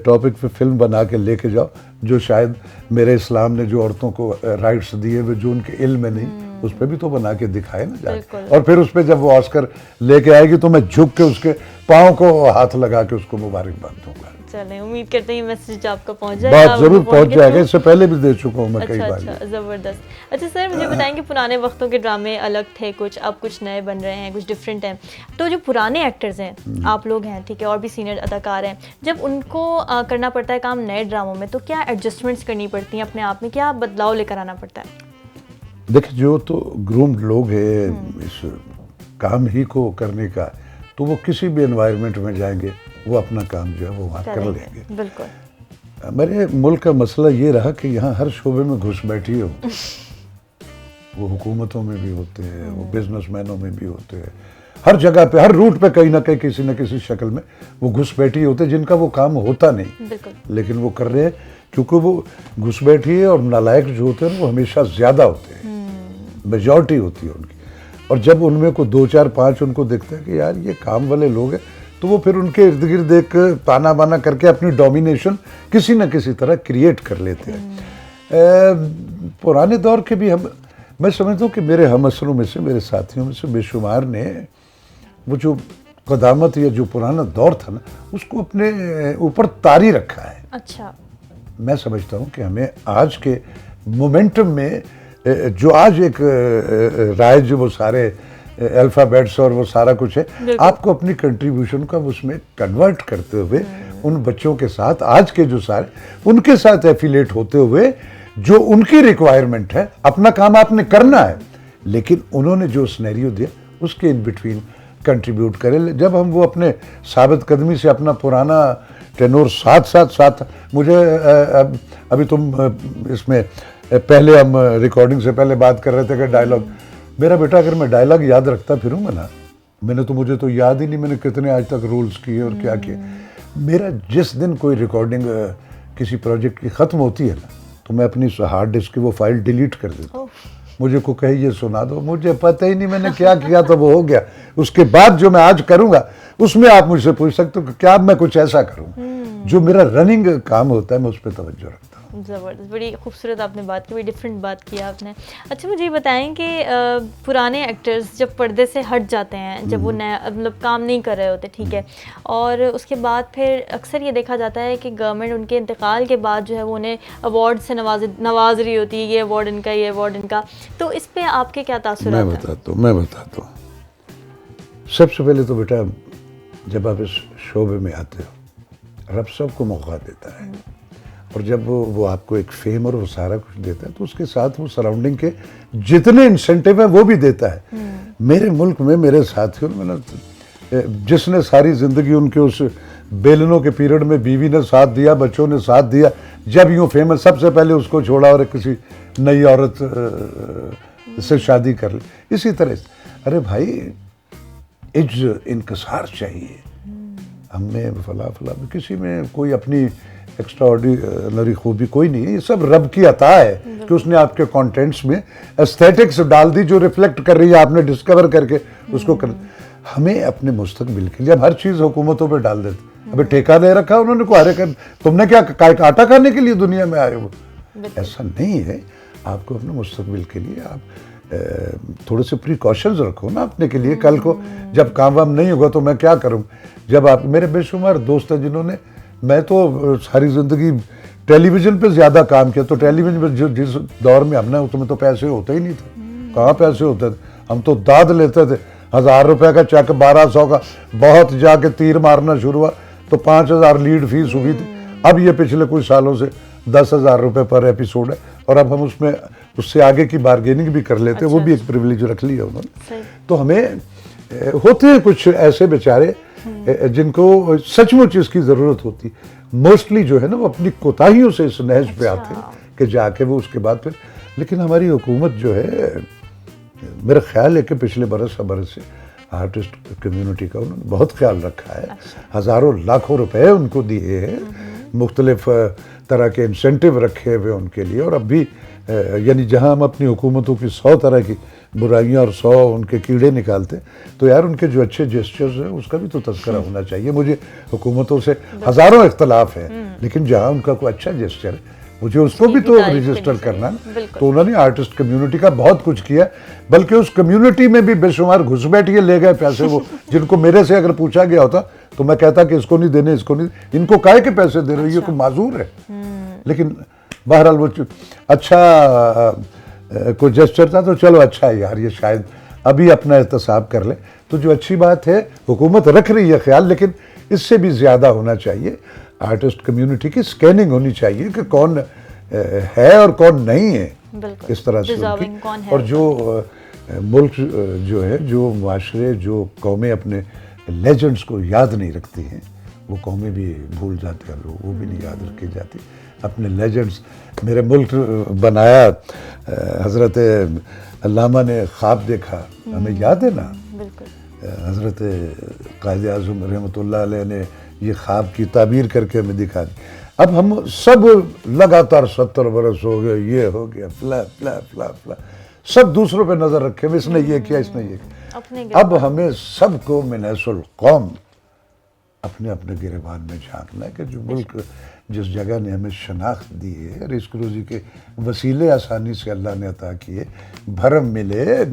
ٹاپک پہ فلم بنا کے لے کے جاؤ جو شاید میرے اسلام نے جو عورتوں کو رائٹس دیے ہوئے جو ان کے علم میں نہیں، اس پہ بھی تو بنا کے دکھائے نا جا کے. اور پھر اس پہ جب وہ آسکر لے کے آئے گی تو میں جھک کے اس کے پاؤں کو ہاتھ لگا کے اس کو مبارکباد دوں گا. چلیں امید کرتے ہیں یہ میسج آپ کا پہنچ جائے گا. بات ضرور پہنچ جائے گا، اس سے پہلے بھی دے چکا ہوں میں کئی بار. اچھا زبردست. اچھا سر مجھے بتائیں کہ پرانے وقتوں کے ڈرامے الگ تھے کچھ، اب کچھ نئے بن رہے ہیں، کچھ ڈفرینٹ ہیں. تو جو پرانے ایکٹرز ہیں، آپ لوگ ہیں ٹھیک ہے، اور بھی سینئر اداکار ہیں، جب ان کو کرنا پڑتا ہے کام نئے ڈراموں میں تو کیا ایڈجسٹمنٹس کرنی پڑتی ہیں اپنے آپ میں، کیا بدلاؤ لے کر آنا پڑتا ہے؟ دیکھیں جو تو گرومڈ لوگ ہیں اس کام ہی کو کرنے کا، تو وہ کسی بھی انوائرمنٹ میں جائیں گے وہ اپنا کام جو ہے وہ وہاں کر لیں گے. بالکل. میرے ملک کا مسئلہ یہ رہا کہ یہاں ہر شعبے میں گھس بیٹھی ہو. وہ حکومتوں میں بھی ہوتے ہیں، وہ بزنس مینوں میں بھی ہوتے ہیں، ہر جگہ پہ ہر روٹ پہ کہیں نہ کہیں کسی نہ کسی شکل میں وہ گھس بیٹھی ہوتے ہیں جن کا وہ کام ہوتا نہیں، لیکن وہ کر رہے ہیں کیونکہ وہ گھس بیٹھی ہے. اور نالائق جو ہوتے ہیں وہ ہمیشہ زیادہ ہوتے ہیں، میجورٹی ہوتی ہے ان کی. اور جب ان میں کو 2 4 5 ان کو دیکھتا ہے کہ یار یہ کام والے لوگ ہیں، تو وہ پھر ان کے ارد گرد ایک تانا بانا کر کے اپنی ڈومینیشن کسی نہ کسی طرح کریٹ کر لیتے ہیں. پرانے دور کے بھی میں سمجھتا ہوں کہ میرے ہم اثروں میں سے، میرے ساتھیوں میں سے بے شمار نے وہ جو قدامت یا جو پرانا دور تھا نا اس کو اپنے اوپر طاری رکھا ہے. اچھا. میں سمجھتا ہوں کہ ہمیں آج کے مومنٹم میں جو آج ایک رائج وہ سارے الفابیٹس اور وہ سارا کچھ ہے، آپ کو اپنی کنٹریبیوشن کا اس میں کنورٹ کرتے ہوئے ان بچوں کے ساتھ آج کے جو سارے ان کے ساتھ ایفیلیٹ ہوتے ہوئے جو ان کی ریکوائرمنٹ ہے، اپنا کام آپ نے کرنا ہے، لیکن انہوں نے جو سینیریو دیا اس کے ان بٹوین کنٹریبیوٹ کرے. جب ہم وہ اپنے ثابت قدمی سے اپنا پرانا ٹینور ساتھ مجھے ابھی تم اس میں پہلے ہم ریکارڈنگ سے پہلے بات کر رہے تھے کہ ڈائلاگ، میرا بیٹا اگر میں ڈائلاگ یاد رکھتا پھروں گا نا، مجھے تو یاد ہی نہیں میں نے کتنے آج تک رولز کیے اور کیا کیے. میرا جس دن کوئی ریکارڈنگ کسی پروجیکٹ کی ختم ہوتی ہے نا تو میں اپنی ہارڈ ڈسک کی وہ فائل ڈیلیٹ کر دیتا ہوں. مجھے کو کہے یہ سنا دو، مجھے پتہ ہی نہیں میں نے کیا کیا تو وہ ہو گیا. اس کے بعد جو میں آج کروں گا اس میں آپ مجھ سے پوچھ سکتے ہو کہ کیا میں کچھ ایسا کروں. جو میرا رننگ کام ہوتا ہے میں اس پہ توجہ رکھتا ہوں. زبردست، بڑی خوبصورت آپ نے بات کی، بڑی ڈفرینٹ بات کی آپ نے. اچھا مجھے یہ بتائیں کہ پرانے ایکٹرز جب پردے سے ہٹ جاتے ہیں، جب وہ نیا مطلب کام نہیں کر رہے ہوتے ٹھیک ہے، اور اس کے بعد پھر اکثر یہ دیکھا جاتا ہے کہ گورنمنٹ ان کے انتقال کے بعد جو ہے وہ انہیں ایوارڈ سے نواز رہی ہوتی ہے، یہ ایوارڈ ان کا، یہ ایوارڈ ان کا. تو اس پہ آپ کے کیا تاثرات ہیں؟ میں بتاتا ہوں. سب سے پہلے تو بیٹا جب آپ اس شعبے میں آتے ہو رب سب کو موقع دیتا ہے، اور جب وہ آپ کو ایک فیم اور وہ سارا کچھ دیتا ہے تو اس کے ساتھ وہ سراؤنڈنگ کے جتنے انسینٹیو ہیں وہ بھی دیتا ہے. میرے ملک میں میرے ساتھیوں نے جس نے ساری زندگی ان کے اس بیلنوں کے پیریڈ میں بیوی نے ساتھ دیا، بچوں نے ساتھ دیا، جب یوں فیمس سب سے پہلے اس کو چھوڑا اور کسی نئی عورت سے شادی کر لی. اسی طرح ارے بھائی عجز انکسار چاہیے ہمیں، فلاں کسی میں کوئی اپنی ایکسٹرا آرڈینری خوبی کوئی نہیں ہے، یہ سب رب کی عطا ہے کہ اس نے آپ کے کانٹینٹس میں ایستھیٹکس ڈال دی جو ریفلیکٹ کر رہی ہے، آپ نے ڈسکور کر کے اس کو ہمیں اپنے مستقبل کے لیے اب ہر چیز حکومتوں پہ ڈال دیتے. ابھی ٹھیکہ دے رکھا انہوں نے کوئی تم نے کیا آٹا کھانے کے لیے دنیا میں آئے ہو؟ ایسا نہیں ہے. آپ کو اپنے مستقبل کے لیے آپ تھوڑے سے پریکاشنز رکھو نا اپنے کے لیے. کل کو جب کام وام نہیں ہوگا تو میں کیا کروں؟ جب آپ میرے بے شمار دوست ہیں جنہوں نے، میں تو ساری زندگی ٹیلی ویژن پہ زیادہ کام کیا، تو ٹیلی ویژن پہ جس دور میں ہم نے اس میں تو پیسے ہوتے ہی نہیں تھے. کہاں پیسے ہوتے تھے؟ ہم تو داد لیتے تھے. 1000 روپے کا چیک 1200 کا، بہت جا کے تیر مارنا شروع ہوا تو 5000 لیڈ فیس ہوئی تھی. اب یہ پچھلے کچھ سالوں سے 10,000 روپے پر ایپیسوڈ ہے، اور اب ہم اس میں اس سے آگے کی بارگیننگ بھی کر لیتے ہیں. وہ بھی ایک پریویلیج رکھ لیا انہوں نے. تو ہمیں ہوتے ہیں کچھ ایسے بیچارے جن کو سچ مچ اس کی ضرورت ہوتی. موسٹلی جو ہے نا وہ اپنی کوتاہیوں سے اس نہج پہ آتے ہیں کہ جا کے وہ اس کے بعد پھر. لیکن ہماری حکومت جو ہے، میرا خیال ہے کہ پچھلے برس سے آرٹسٹ کمیونٹی کا انہوں نے بہت خیال رکھا ہے. ہزاروں لاکھوں روپے ان کو دیے ہیں، مختلف طرح کے انسینٹیو رکھے ہوئے ان کے لیے. اور اب بھی یعنی جہاں ہم اپنی حکومتوں کی 100 طرح کی برائیاں اور 100 ان کے کیڑے نکالتے، تو یار ان کے جو اچھے جیسچرز ہیں اس کا بھی تو تذکرہ ہونا چاہیے. مجھے حکومتوں سے ہزاروں اختلاف ہیں، لیکن جہاں ان کا کوئی اچھا جیسچر ہے مجھے اس کو بھی تو رجسٹر کرنا ہے. تو انہوں نے آرٹسٹ کمیونٹی کا بہت کچھ کیا، بلکہ اس کمیونٹی میں بھی بے شمار گھس بیٹھیے لے گئے پیسے وہ، جن کو میرے سے اگر پوچھا گیا ہوتا تو میں کہتا کہ اس کو نہیں دینے، اس کو نہیں، ان کو کائے کے پیسے دے رہے، یہ کوئی معذور ہے. لیکن بہرحال وہ اچھا کوئی جسچر تھا تو چلو اچھا ہے یار، یہ شاید ابھی اپنا احتساب کر لے. تو جو اچھی بات ہے حکومت رکھ رہی ہے خیال، لیکن اس سے بھی زیادہ ہونا چاہیے. آرٹسٹ کمیونٹی کی سکیننگ ہونی چاہیے کہ کون ہے اور کون نہیں ہے، اس طرح سے ان کی. اور جو ملک جو ہے، جو معاشرے، جو قومیں اپنے لیجنڈز کو یاد نہیں رکھتی ہیں، وہ قومیں بھی بھول جاتی ہیں، لوگ وہ بھی نہیں یاد رکھی جاتی اپنے لیجنڈز. میرے ملک بنایا حضرت علامہ نے خواب دیکھا، ہمیں یاد ہے نا. حضرت قائد اعظم رحمۃ اللہ علیہ نے یہ خواب کی تعبیر کر کے ہمیں دکھا دی. اب ہم سب لگاتار 70 برس ہو گئے، یہ ہو گیا فلا فلا فلا فلا، سب دوسروں پہ نظر رکھے ہوئے، اس نے یہ کیا، اس نے یہ کیا. اب ہمیں سب کو من حیث القوم اپنے اپنے گریبان میں جھانکنا ہے کہ جو ملک جس جگہ نے ہمیں شناخت دی ہے، رزق روزی کے وسیلے آسانی سے اللہ نے عطا کیے، بھرم ملے،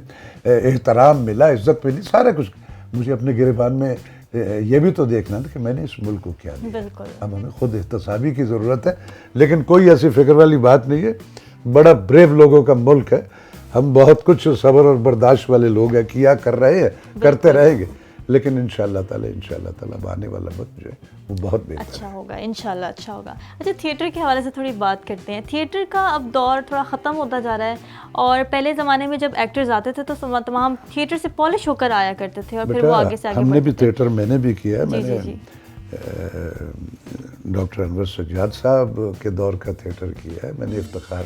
احترام ملا، عزت ملی، سارا کچھ. مجھے اپنے گریبان میں یہ بھی تو دیکھنا ہے کہ میں نے اس ملک کو کیا دیا. اب ہمیں خود احتسابی کی ضرورت ہے، لیکن کوئی ایسی فکر والی بات نہیں ہے. بڑا بریو لوگوں کا ملک ہے، ہم بہت کچھ صبر اور برداشت والے لوگ ہیں، کیا کر رہے ہیں، کرتے رہیں گے. لیکن انشاءاللہ تعالی آنے والا وقت جو ہے وہ بہت بہتر اچھا ہوگا، انشاءاللہ اچھا ہوگا. اچھا، تھیٹر کے حوالے سے تھوڑی بات کرتے ہیں. تھیٹر کا اب دور تھوڑا ختم ہوتا جا رہا ہے، اور پہلے زمانے میں جب ایکٹرز آتے تھے تو تمام تھیٹر سے پالش ہو کر آیا کرتے تھے، اور پھر وہ آگے سے آگے ہم نے بھی تھیٹر میں نے بھی کیا ہے. میں نے ڈاکٹر انور سجاد صاحب کے دور کا تھیٹر کیا ہے، میں نے افتخار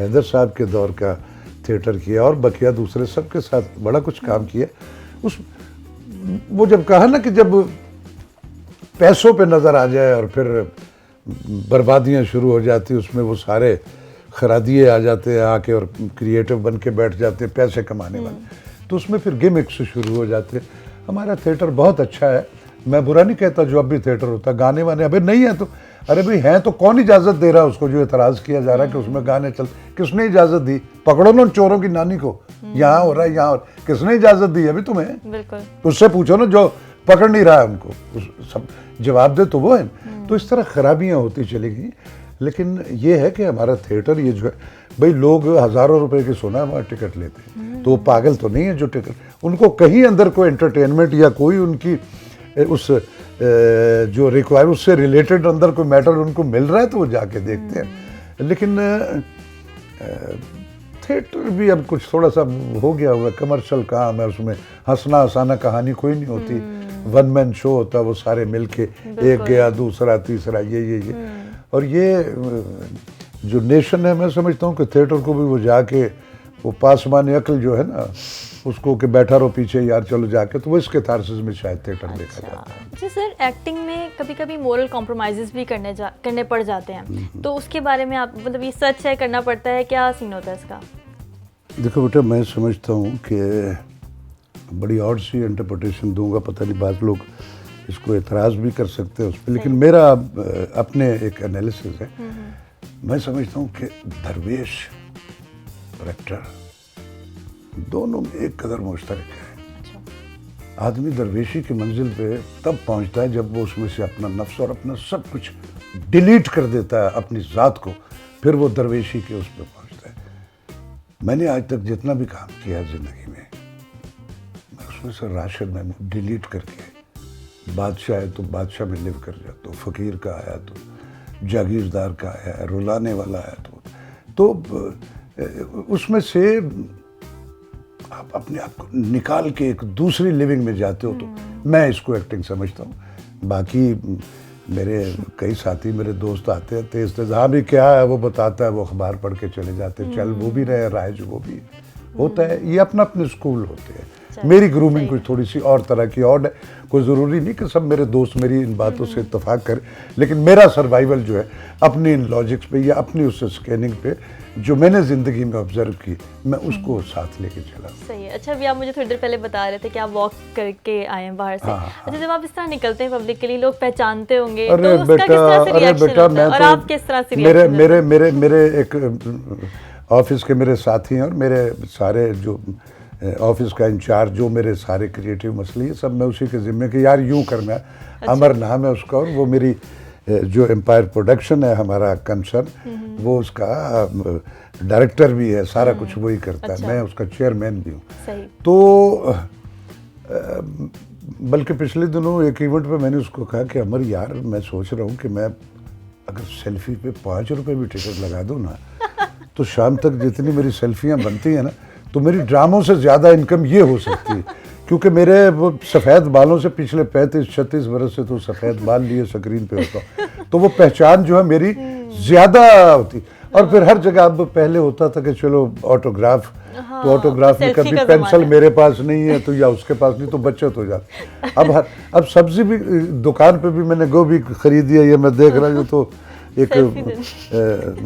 حیدر صاحب کے دور کا تھیٹر کیا، اور بقیہ دوسرے سب کے ساتھ بڑا کچھ کام کیا. وہ جب کہا نا کہ جب پیسوں پہ نظر آ جائے اور پھر بربادیاں شروع ہو جاتی، اس میں وہ سارے خرادیے آ جاتے ہیں آ کے اور کریٹو بن کے بیٹھ جاتے ہیں پیسے کمانے والے، تو اس میں پھر گیمکس شروع ہو جاتے. ہمارا تھیٹر بہت اچھا ہے، میں برا نہیں کہتا جو اب بھی تھیٹر ہوتا. گانے وانے ابھی نہیں ہیں تو ارے بھائی ہیں تو کون اجازت دے رہا ہے اس کو؟ جو اعتراض کیا جا رہا ہے کہ اس میں گانے چل، کس نے اجازت دی؟ پکڑو نا چوروں کی نانی کو، یہاں ہو رہا ہے یہاں، کس نے اجازت دی ابھی تمہیں؟ بالکل اس سے پوچھو نا جو پکڑ نہیں رہا ہے ان کو، سب جواب دے تو وہ ہے. تو اس طرح خرابیاں ہوتی چلی گئیں. لیکن یہ ہے کہ ہمارا تھیٹر یہ جو ہے، بھائی لوگ ہزاروں روپے کی سونا وہاں ٹکٹ لیتے ہیں، تو وہ پاگل تو نہیں ہے جو ٹکٹ، ان کو کہیں اندر کوئی انٹرٹینمنٹ یا کوئی ان کی اس جو ریکوائر اس سے ریلیٹڈ اندر کوئی میٹر ان کو مل رہا ہے تو وہ جا کے دیکھتے ہیں. لیکن تھیٹر بھی اب کچھ تھوڑا سا ہو گیا ہوا کمرشل کام ہے، اس میں ہنسنا ہنسانا کہانی کوئی نہیں ہوتی. ون مین شو ہوتا، وہ سارے مل کے ایک گیا دوسرا تیسرا یہ اور یہ جو نیشن ہے، میں سمجھتا ہوں کہ تھیٹر کو بھی وہ جا کے وہ پاسمان عقل جو ہے نا اس کو کہ بیٹھا رہو پیچھے یار چلو جا کے, تو وہ اس کے تارسز میں شاید تھیٹر دیکھا جاتا ہے. جی سر, ایکٹنگ میں کبھی کبھی مورل کمپرومائزز بھی کرنے پڑ جاتے ہیں, تو اس کے بارے میں آپ مطلب یہ سچ ہے کرنا پڑتا ہے, کیا سین ہوتا ہے اس کا؟ دیکھو بیٹا, میں سمجھتا ہوں کہ بڑی آڈ سی انٹرپریٹیشن دوں گا, پتہ نہیں بعض لوگ اس کو اعتراض بھی کر سکتے ہیں اس پہ, لیکن میرا اپنے ایک انالیسس ہے. میں سمجھتا ہوں کہ درویش اور ایکٹر دونوں میں ایک قدر مشترک ہے. آدمی درویشی کی منزل پہ تب پہنچتا ہے جب وہ اس میں سے اپنا نفس اور اپنا سب کچھ ڈیلیٹ کر دیتا ہے, اپنی ذات کو, پھر وہ درویشی کے اس پہ پہنچتا ہے. میں نے آج تک جتنا بھی کام کیا زندگی میں اس میں سے راشد محمود ڈیلیٹ کر کے بادشاہ ہے تو بادشاہ میں لیو کر جاتا ہوں, فقیر کا آیا تو جاگیردار کا آیا, رلانے والا آیا تو اس میں سے آپ اپنے آپ کو نکال کے ایک دوسری لیونگ میں جاتے ہو, تو میں اس کو ایکٹنگ سمجھتا ہوں. باقی میرے کئی ساتھی میرے دوست آتے ہیں تیز تیز, ہاں بھی کیا ہے وہ بتاتا ہے, وہ اخبار پڑھ کے چلے جاتے ہیں, چل وہ بھی رہے رائج وہ بھی ہوتا ہے. یہ اپنا اپنے اسکول ہوتے ہیں. میری گرومنگ کچھ تھوڑی سی اور طرح کی اور ہے, کوئی ضروری نہیں کہ سب میرے دوست میری ان باتوں سے اتفاق کریں, لیکن میرا سروائیول جو ہے اپنی ان لاجکس پہ یا اپنی اس اسکیننگ پہ جو میں نے زندگی میں آبزرو کی, میں اس کو ساتھ لے کے چلا. صحیح ہے. اچھا, ابھی آپ مجھے تھوڑی دیر پہلے بتا رہے تھے کہ آپ واک کر کے آئے ہیں باہر سے. اچھا, جب آپ اس طرح نکلتے ہیں پبلک کے لیے, لوگ پہچانتے ہوں گے, تو اس کا کس طرح سے ریئیکشن ہوتا ہے اور آپ کس طرح سے ریئیکشن ہوتا ہے؟ میرے ایک آفس کے میرے ساتھی ہیں اور میرے سارے جو آفس کا انچارج, جو میرے سارے کریٹیو مسئلے یہ سب میں اسی کے ذمے کہ یار یوں کرنا ہے. امر نام ہے اس کا, اور وہ میری جو امپائر پروڈکشن ہے ہمارا کنسرن, وہ اس کا ڈائریکٹر بھی ہے, سارا کچھ وہی کرتا ہے, میں اس کا چیئرمین بھی ہوں. تو بلکہ پچھلے دنوں ایک ایونٹ پہ میں نے اس کو کہا کہ امر یار میں سوچ رہا ہوں کہ میں اگر سیلفی پہ 5 روپے بھی ٹکٹ لگا دوں نا, تو شام تک جتنی میری سیلفیاں بنتی ہیں نا, تو میری ڈراموں سے زیادہ انکم یہ ہو سکتی ہے. کیونکہ میرے وہ سفید بالوں سے پچھلے 35-36 برس سے تو سفید بال لیے سکرین پہ ہوتا ہوں, تو وہ پہچان جو ہے میری زیادہ ہوتی. اور پھر ہر جگہ اب پہلے ہوتا تھا کہ چلو آٹوگراف, تو آٹوگراف میں کبھی پینسل میرے پاس نہیں ہے تو یا اس کے پاس نہیں, تو بچت ہو جاتی. اب سبزی بھی دکان پہ بھی میں نے گوبھی خریدی ہے, یہ میں دیکھ رہا ہوں, تو ایک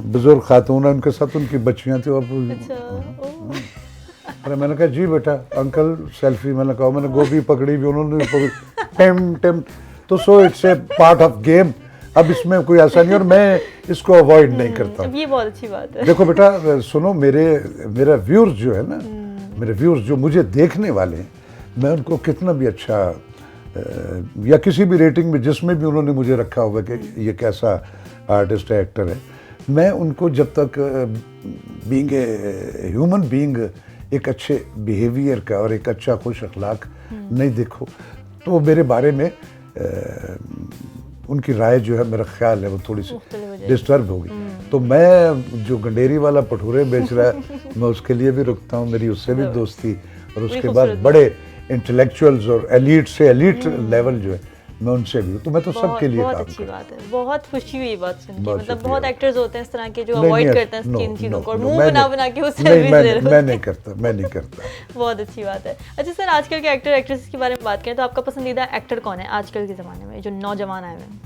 بزرگ خاتون ہے, ان کے ساتھ ان کی بچیاں تھیں. اور میں نے کہا جی بیٹا انکل سیلفی, میں نے کہا, میں نے گوبھی پکڑی بھی, انہوں نے پکڑی. تو so it's a part of game. اب اس میں کوئی ایسا نہیں, اور میں اس کو اوائڈ نہیں کرتا. یہ بہت اچھی بات ہے. دیکھو بیٹا سنو, میرا ویورز جو ہے نا, میرے ویورز جو مجھے دیکھنے والے ہیں, میں ان کو کتنا بھی اچھا یا کسی بھی ریٹنگ میں جس میں بھی انہوں نے مجھے رکھا ہوا کہ یہ کیسا آرٹسٹ ہے, ایکٹر ہے, میں ان کو جب تک بینگ اے ہیومن بینگ ایک اچھے بیہیویئر کا اور ایک اچھا خوش اخلاق نہیں دیکھو, تو میرے بارے میں ان کی رائے جو ہے میرا خیال ہے وہ تھوڑی سی ڈسٹرب ہوگی. تو میں جو گنڈیری والا پٹھورے بیچ رہا ہے, میں اس کے لیے بھی رکتا ہوں, میری اس سے بھی دوستی, اور اس کے بعد بڑے انٹلیکچوئلز اور ایلیٹ سے ایلیٹ لیول جو ہے میں ان سے بھی ہوں, تو میں تو سب کے لیے کام کرتا ہوں. بہت اچھی بات ہے, بہت خوشی ہوئی بات سن کے. مطلب بہت ایکٹرز ہوتے ہیں اس طرح کے جو اوائڈ کرتے ہیں ان چیزوں کو, اور منہ بنا کے اس سروس دے رہے ہیں. میں نہیں کرتا. بہت اچھی بات ہے. اچھا سر, آج کل کے ایکٹر ایکٹریس کے بارے میں بات کریں تو آپ کا پسندیدہ ایکٹر کون ہے آج کل کے زمانے میں, جو نوجوان آئے ہوئے ہیں؟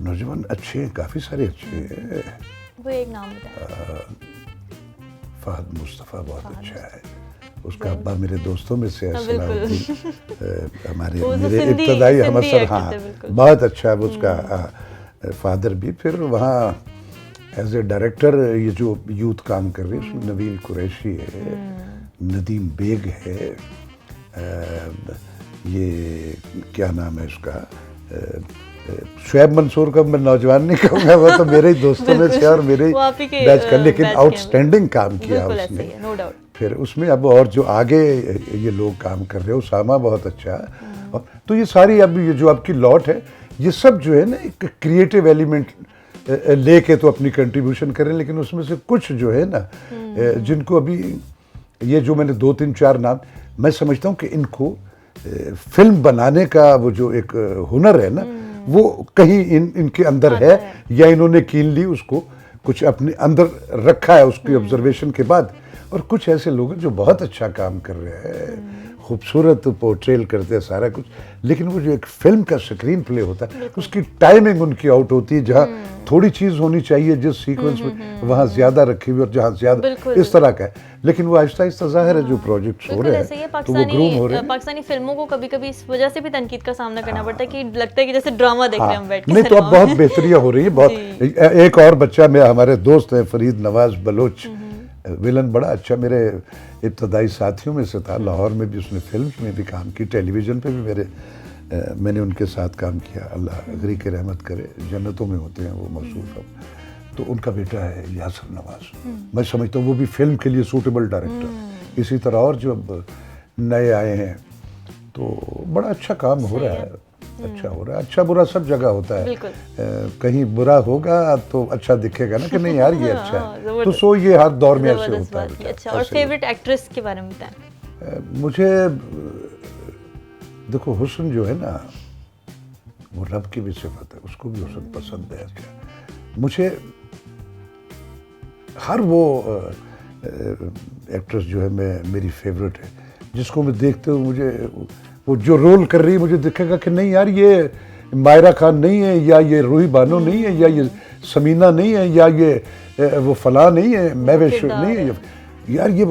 نوجوان اچھے ہیں, کافی سارے اچھے ہیں. وہ ایک نام بتائیں. فہد مصطفیٰ بہت اچھا ہے, اس کا ابا میرے دوستوں میں سے ہے, میرے ابتدائی احمد سر, ہاں بہت اچھا ہے اس کا فادر بھی. پھر وہاں ایز اے ڈائریکٹر یہ جو یوتھ کام کر رہے ہیں, اس میں نویل قریشی ہے, ندیم بیگ ہے, یہ کیا نام ہے اس کا, شعیب منصور کا میں نوجوان نہیں کہوں گا, وہ تو میرے ہی دوستوں میں سے اور میرے ہی بیچ کا, لیکن آؤٹ اسٹینڈنگ کام کیا اس نے. پھر اس میں اب اور جو آگے یہ لوگ کام کر رہے ہیں, اسامہ بہت اچھا ہے. تو یہ ساری اب یہ جو آپ کی لاٹ ہے, یہ سب جو ہے نا ایک کریٹیو ایلیمنٹ لے کے تو اپنی کنٹریبیوشن کریں, لیکن اس میں سے کچھ جو ہے نا جن کو ابھی یہ جو میں نے 2-3-4 نام, میں سمجھتا ہوں کہ ان کو فلم بنانے کا وہ جو ایک ہنر ہے نا, وہ کہیں ان کے اندر ہے, یا انہوں نے کین لی اس کو, کچھ اپنے اندر رکھا ہے اس کی آبزرویشن کے بعد, اور کچھ ایسے لوگ ہیں جو بہت اچھا کام کر رہے ہیں, خوبصورت پورٹریل کرتے ہیں سارا کچھ, لیکن وہ جو ایک فلم کا سکرین پلے ہوتا ہے اس کی ٹائمنگ ان کی آؤٹ ہوتی ہے, جہاں تھوڑی چیز ہونی چاہیے جس سیکوینس میں وہاں زیادہ رکھی ہوئی, اور جہاں زیادہ اس طرح کا ہے. لیکن وہ آہستہ آہستہ ظاہر ہے جو پروجیکٹس ہو رہے ہیں تو وہ گروم ہو رہے ہیں. پاکستانی فلموں کو کبھی کبھی اس وجہ سے بھی تنقید کا سامنا کرنا پڑتا ہے کہ لگتا ہے کہ جیسے ڈرامہ دیکھ رہے ہیں ہم بیٹھ کے. نہیں تو اب بہت بہتریاں ہو رہی ہیں بہت. ایک اور بچہ میں ہمارے دوست ہیں فرید نواز بلوچ, ویلن بڑا اچھا میرے ابتدائی ساتھیوں میں سے تھا. لاہور میں بھی اس نے فلمز میں بھی کام کی, ٹیلی ویژن پہ بھی میں نے ان کے ساتھ کام کیا. اللہ غری کے رحمت کرے, جنتوں میں ہوتے ہیں وہ موصوف اب. تو ان کا بیٹا ہے یاسر نواز, میں سمجھتا ہوں وہ بھی فلم کے لیے سوٹیبل ڈائریکٹر. اسی طرح اور جو اب نئے آئے ہیں تو بڑا اچھا کام ہو رہا ہے, اچھا ہو رہا ہے. اچھا برا سب جگہ ہوتا ہے, کہیں برا ہوگا تو اچھا دکھے گا نا کہ نہیں یار یہ اچھا ہے, تو سو یہ ہر دور میں ایسے ہوتا ہے. اچھا, اور فیوریٹ ایکٹریس کے بارے میں بتائیں. مجھے دیکھو حسن جو ہے نا وہ رب کی بھی صفت ہے, اس کو بھی حسن پسند ہے. مجھے ہر وہ ایکٹریس جو ہے میری فیوریٹ ہے, جس کو میں دیکھتے ہوں مجھے وہ جو رول کر رہی ہے مجھے دکھے گا کہ نہیں یار یہ مائرہ خان نہیں ہے, یا یہ روحی بانو نہیں ہے, یا یہ سمینہ نہیں ہے, یا یہ وہ فلاں نہیں ہے, محوش نہیں ہے یار, یہ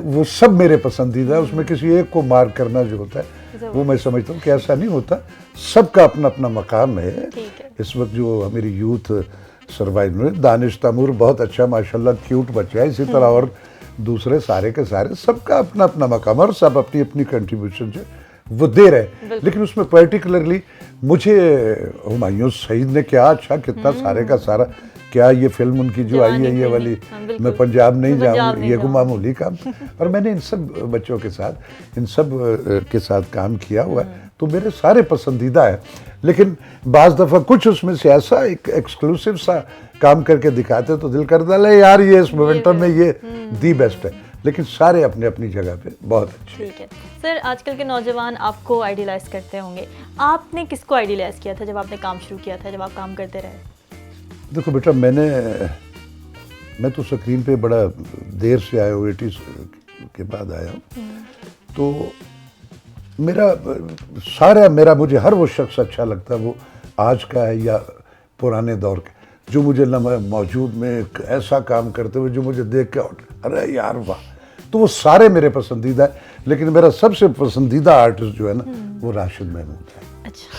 وہ سب میرے پسندیدہ ہے. اس میں کسی ایک کو مار کرنا جو ہوتا ہے وہ میں سمجھتا ہوں کہ ایسا نہیں ہوتا, سب کا اپنا اپنا مقام ہے. اس وقت جو میری یوتھ سروائیو میں دانش تیمور بہت اچھا ماشاءاللہ کیوٹ بچہ ہے, اسی طرح اور دوسرے سارے کے سارے, سب کا اپنا اپنا مقام اور سب اپنی اپنی کنٹریبیوشن جو وہ دے رہے. لیکن اس میں پرٹیکولرلی مجھے ہمایوں سعید نے کیا اچھا کتنا سارے کا سارا, کیا یہ فلم ان کی جو آئی ہے یہ والی میں پنجاب نہیں جاؤں, یہ کو معمولی کام. اور میں نے ان سب بچوں کے ساتھ ان سب کے ساتھ کام کیا ہوا ہے, تو میرے سارے پسندیدہ ہیں. لیکن بعض دفعہ کچھ اس میں سے ایسا ایک ایکسکلوسیو سا کام کر کے دکھاتے تو دل کرتا ہے یار یہ اس مومنٹم میں یہ دی بیسٹ ہے. لیکن سارے اپنے اپنی جگہ پہ بہت اچھے. ٹھیک ہے سر, آج کل کے نوجوان آپ کو آئیڈیلائز کرتے ہوں گے, آپ نے کس کو آئیڈیلائز کیا تھا جب آپ نے کام شروع کیا تھا, جب آپ کام کرتے رہے؟ دیکھو بیٹا میں تو سکرین پہ بڑا دیر سے آیا ہوں, 80s کے بعد آیا ہوں. تو مجھے ہر وہ شخص اچھا لگتا ہے, وہ آج کا ہے یا پرانے دور کا, جو مجھے موجود میں ایسا کام کرتے ہوئے جو مجھے دیکھ کے ارے یار واہ, تو وہ سارے میرے پسندیدہ ہیں. لیکن میرا سب سے پسندیدہ آرٹسٹ جو ہے نا وہ راشد محمود ہے. اچھا,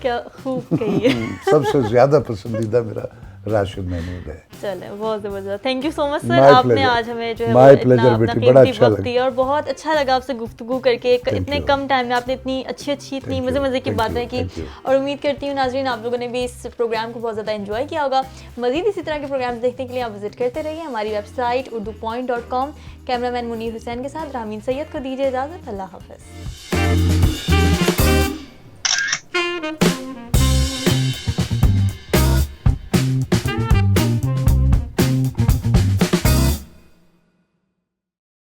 کیا خوب کہی ہے. سب سے زیادہ پسندیدہ میرا راشد محمود ہے. چلے بہت زبردست, تھینک یو سو مچ سر, آپ نے آج ہمیں جو ہے اتنا اپنا قیمتی وقت دیا, اور بہت اچھا لگا آپ سے گفتگو کر کے. اتنے کم ٹائم میں آپ نے اتنی اچھی اتنی مزے کی باتیں کی, اور امید کرتی ہوں ناظرین آپ لوگوں نے بھی اس پروگرام کو بہت زیادہ انجوائے کیا ہوگا. مزید اسی طرح کے پروگرامز دیکھنے کے لیے آپ وزٹ کرتے رہیے ہماری ویب سائٹ urdupoint.com. کیمرہ مین منیر حسین کے ساتھ رامین سید کو دیجیے اجازت, اللہ حافظ.